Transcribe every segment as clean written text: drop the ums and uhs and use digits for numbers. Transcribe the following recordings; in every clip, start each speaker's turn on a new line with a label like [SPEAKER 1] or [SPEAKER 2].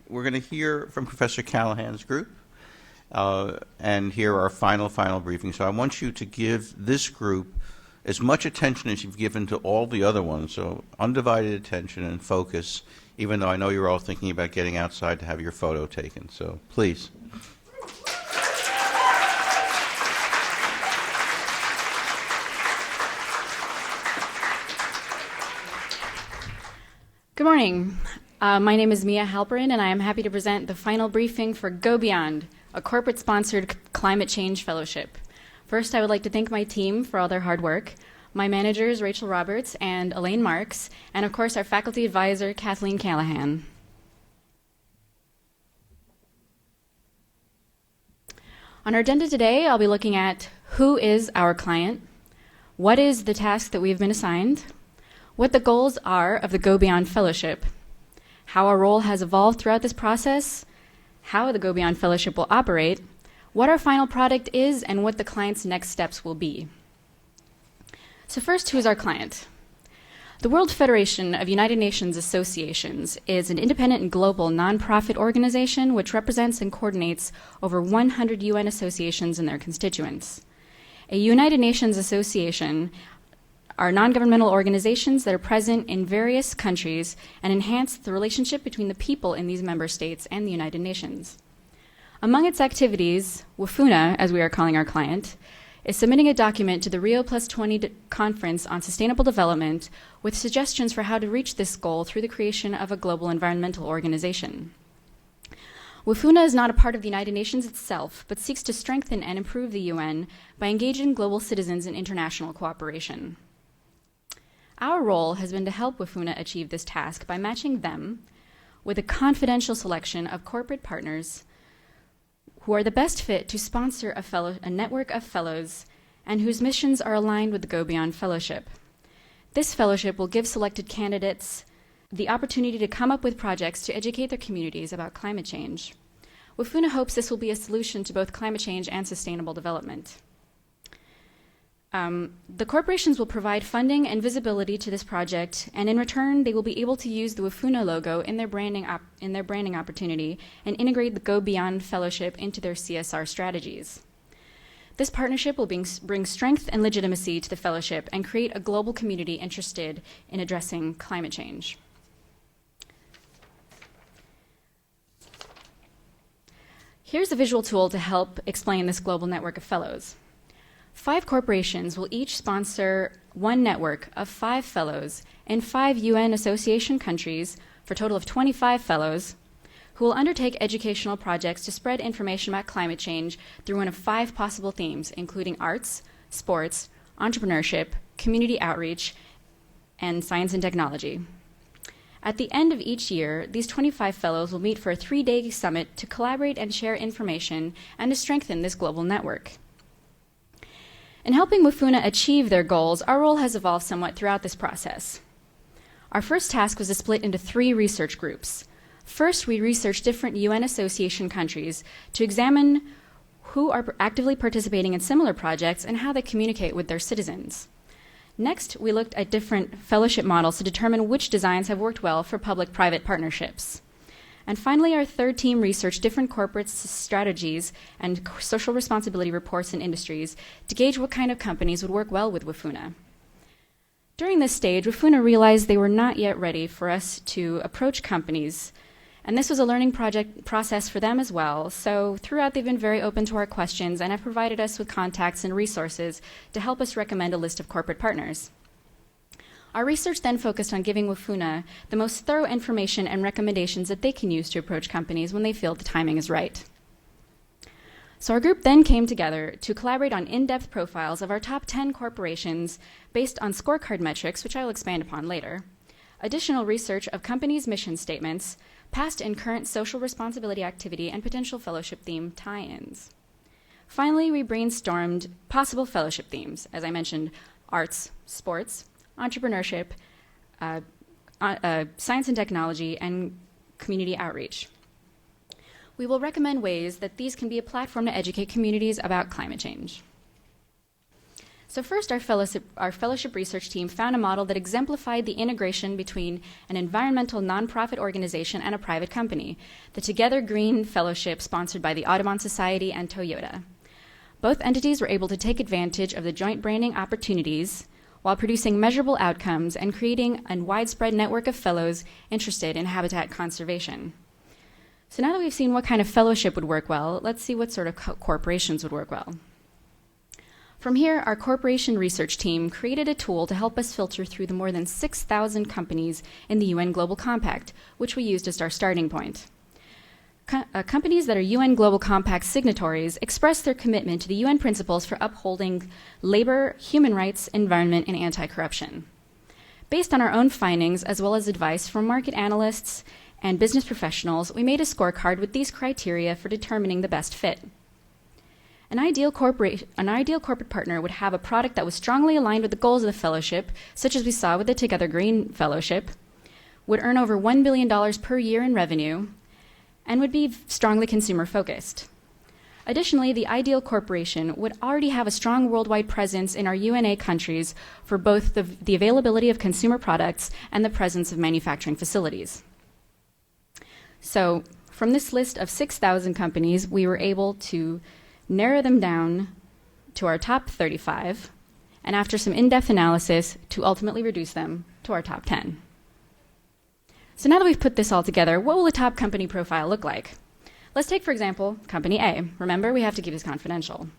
[SPEAKER 1] we're going to hear from Professor Callahan's group and hear our final briefing. So I want you to give this group as much attention as you've given to all the other ones, so undivided attention and focus, even though I know you're all thinking about getting outside to have your photo taken. So please.
[SPEAKER 2] Good morning. My name is Mia Halperin, and I am happy to present the final briefing for Go Beyond, a corporate-sponsored climate change fellowship. First, I would like to thank my team for all their hard work, my managers, Rachel Roberts and Elaine Marks, and of course, our faculty advisor, Kathleen Callahan. On our agenda today, I'll be looking at who is our client, what is the task that we've been assigned, what the goals are of the Go Beyond Fellowship, how our role has evolved throughout this process, how the Go Beyond Fellowship will operate, what our final product is, and what the client's next steps will be. So first, who is our client? The World Federation of United Nations Associations is an independent and global nonprofit organization which represents and coordinates over 100 UN associations and their constituents. A United Nations association are non-governmental organizations that are present in various countries and enhance the relationship between the people in these member states and the United Nations. Among its activities, WFUNA, as we are calling our client, is submitting a document to the Rio Plus 20 Conference on Sustainable Development with suggestions for how to reach this goal through the creation of a global environmental organization. WFUNA is not a part of the United Nations itself, but seeks to strengthen and improve the UN by engaging global citizens in international cooperation. Our role has been to help WFUNA achieve this task by matching them with a confidential selection of corporate partners who are the best fit to sponsor a network of fellows and whose missions are aligned with the Go Beyond Fellowship. This fellowship will give selected candidates the opportunity to come up with projects to educate their communities about climate change. WFUNA hopes this will be a solution to both climate change and sustainable development. The corporations will provide funding and visibility to this project, and in return, they will be able to use the WFUNA logo in their branding opportunity and integrate the Go Beyond Fellowship into their CSR strategies. This partnership will bring strength and legitimacy to the fellowship and create a global community interested in addressing climate change. Here's a visual tool to help explain this global network of fellows. 5 corporations will each sponsor one network of 5 fellows in 5 UN association countries for a total of 25 fellows who will undertake educational projects to spread information about climate change through one of 5 possible themes, including arts, sports, entrepreneurship, community outreach, and science and technology. At the end of each year, these 25 fellows will meet for a 3-day summit to collaborate and share information and to strengthen this global network. In helping WFUNA achieve their goals, our role has evolved somewhat throughout this process. Our first task was to split into 3 research groups. First, we researched different UN association countries to examine who are actively participating in similar projects and how they communicate with their citizens. Next, we looked at different fellowship models to determine which designs have worked well for public-private partnerships. And finally, our third team researched different corporate strategies and social responsibility reports in industries to gauge what kind of companies would work well with WFUNA. During this stage, WFUNA realized they were not yet ready for us to approach companies, and this was a learning process for them as well. So throughout, they've been very open to our questions and have provided us with contacts and resources to help us recommend a list of corporate partners. Our research then focused on giving WFUNA the most thorough information and recommendations that they can use to approach companies when they feel the timing is right. So our group then came together to collaborate on in-depth profiles of our top 10 corporations based on scorecard metrics, which I will expand upon later, additional research of companies' mission statements, past and current social responsibility activity, and potential fellowship theme tie-ins. Finally, we brainstormed possible fellowship themes, as I mentioned, arts, sports, entrepreneurship, science and technology, and community outreach. We will recommend ways that these can be a platform to educate communities about climate change. So first, our fellowship research team found a model that exemplified the integration between an environmental nonprofit organization and a private company, the Together Green Fellowship sponsored by the Audubon Society and Toyota. Both entities were able to take advantage of the joint branding opportunities while producing measurable outcomes and creating a widespread network of fellows interested in habitat conservation. So now that we've seen what kind of fellowship would work well, let's see what sort of corporations would work well. From here, our corporation research team created a tool to help us filter through the more than 6,000 companies in the UN Global Compact, which we used as our starting point. Companies that are UN Global Compact signatories express their commitment to the UN principles for upholding labor, human rights, environment, and anti-corruption. Based on our own findings, as well as advice from market analysts and business professionals, we made a scorecard with these criteria for determining the best fit. An ideal corporate partner would have a product that was strongly aligned with the goals of the fellowship, such as we saw with the Together Green Fellowship, would earn over $1 billion per year in revenue, and would be strongly consumer-focused. Additionally, the ideal corporation would already have a strong worldwide presence in our UNA countries for both the availability of consumer products and the presence of manufacturing facilities. So, from this list of 6,000 companies, we were able to narrow them down to our top 35, and after some in-depth analysis, to ultimately reduce them to our top 10. So now that we've put this all together, what will a top company profile look like? Let's take, for example, Company A. Remember, we have to keep this confidential.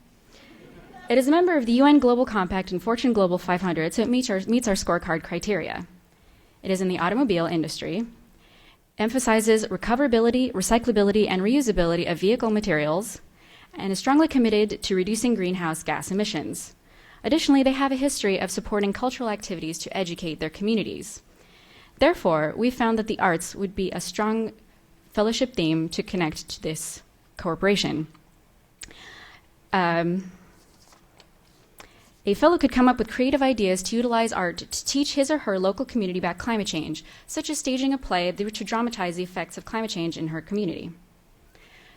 [SPEAKER 2] It is a member of the UN Global Compact and Fortune Global 500, so it meets our scorecard criteria. It is in the automobile industry, emphasizes recoverability, recyclability, and reusability of vehicle materials, and is strongly committed to reducing greenhouse gas emissions. Additionally, they have a history of supporting cultural activities to educate their communities. Therefore, we found that the arts would be a strong fellowship theme to connect to this corporation. A fellow could come up with creative ideas to utilize art to teach his or her local community about climate change, such as staging a play which would dramatize the effects of climate change in her community.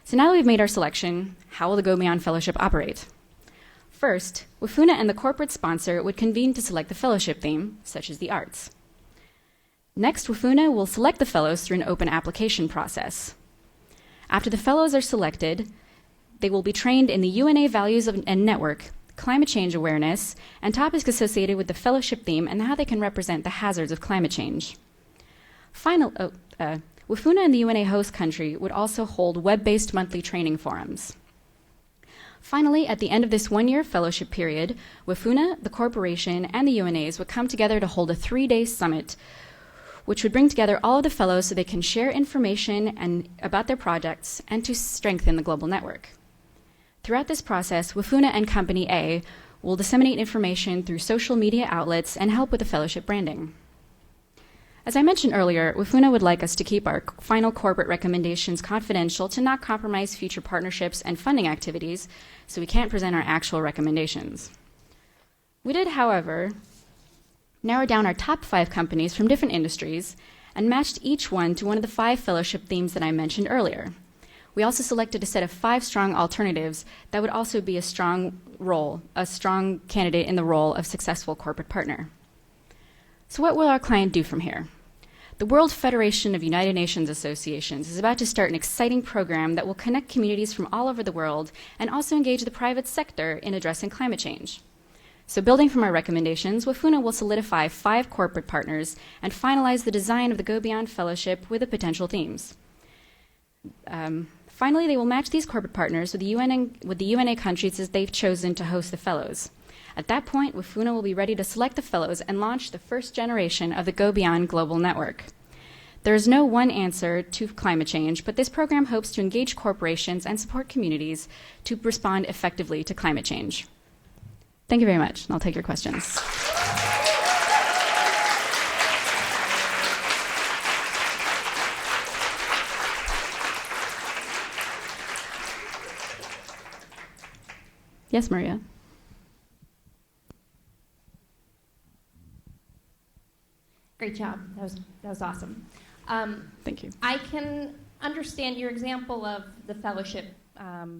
[SPEAKER 2] So now that we've made our selection, how will the Go Beyond Fellowship operate? First, WFUNA and the corporate sponsor would convene to select the fellowship theme, such as the arts. Next, WFUNA will select the fellows through an open application process. After the fellows are selected, they will be trained in the UNA values and network, climate change awareness, and topics associated with the fellowship theme and how they can represent the hazards of climate change. WFUNA and the UNA host country would also hold web-based monthly training forums. Finally, at the end of this one-year fellowship period, WFUNA, the corporation, and the UNAs would come together to hold a 3-day summit, which would bring together all of the fellows so they can share information about their projects and to strengthen the global network. Throughout this process, WFUNA and Company A will disseminate information through social media outlets and help with the fellowship branding. As I mentioned earlier, WFUNA would like us to keep our final corporate recommendations confidential to not compromise future partnerships and funding activities, so we can't present our actual recommendations. We did, however, narrow down our top 5 companies from different industries and matched each one to one of the 5 fellowship themes that I mentioned earlier. We also selected a set of 5 strong alternatives that would also be a strong candidate in the role of successful corporate partner. So what will our client do from here? The World Federation of United Nations Associations is about to start an exciting program that will connect communities from all over the world and also engage the private sector in addressing climate change. So building from our recommendations, WFUNA will solidify 5 corporate partners and finalize the design of the Go Beyond Fellowship with the potential themes. Finally, they will match these corporate partners with the UNA countries as they've chosen to host the fellows. At that point, WFUNA will be ready to select the fellows and launch the first generation of the Go Beyond Global Network. There is no one answer to climate change, but this program hopes to engage corporations and support communities to respond effectively to climate change. Thank you very much, and I'll take your questions. Yes, Maria.
[SPEAKER 3] Great job. That was awesome.
[SPEAKER 2] Thank you.
[SPEAKER 3] I can understand your example of the fellowship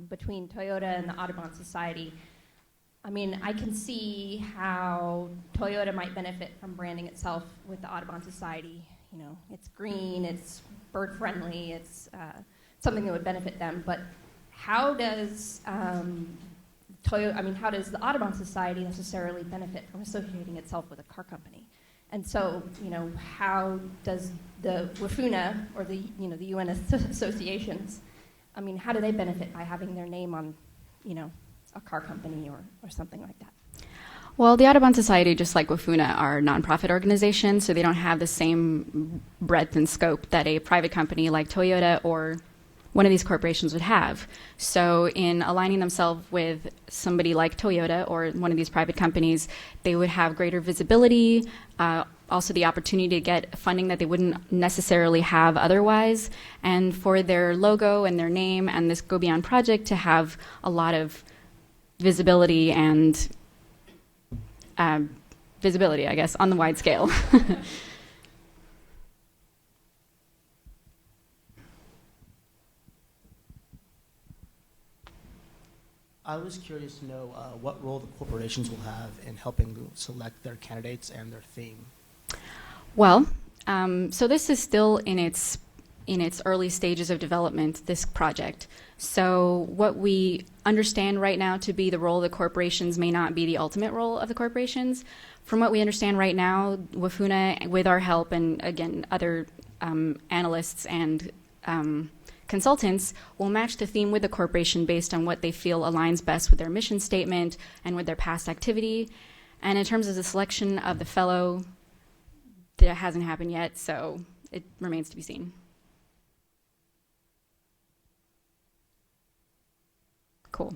[SPEAKER 3] between Toyota and the Audubon Society. I mean, I can see how Toyota might benefit from branding itself with the Audubon Society. You know, it's green, it's bird friendly, it's something that would benefit them. But how does how does the Audubon Society necessarily benefit from associating itself with a car company? And so, you know, how does the WFUNA or the UN associations, I mean, how do they benefit by having their name on, you know, a car company or something like that?
[SPEAKER 2] Well, the Audubon Society, just like WFUNA, are nonprofit organizations, so they don't have the same breadth and scope that a private company like Toyota or one of these corporations would have. So in aligning themselves with somebody like Toyota or one of these private companies, they would have greater visibility, also the opportunity to get funding that they wouldn't necessarily have otherwise, and for their logo and their name and this Go Beyond project to have a lot of visibility and visibility, I guess, on the wide scale.
[SPEAKER 4] I was curious to know what role the corporations will have in helping select their candidates and their theme.
[SPEAKER 2] Well, so this is still in its early stages of development, this project. So what we understand right now to be the role of the corporations may not be the ultimate role of the corporations. From what we understand right now, WFUNA, with our help and again other analysts and consultants, will match the theme with the corporation based on what they feel aligns best with their mission statement and with their past activity. And in terms of the selection of the fellow, that hasn't happened yet, so it remains to be seen. Cool.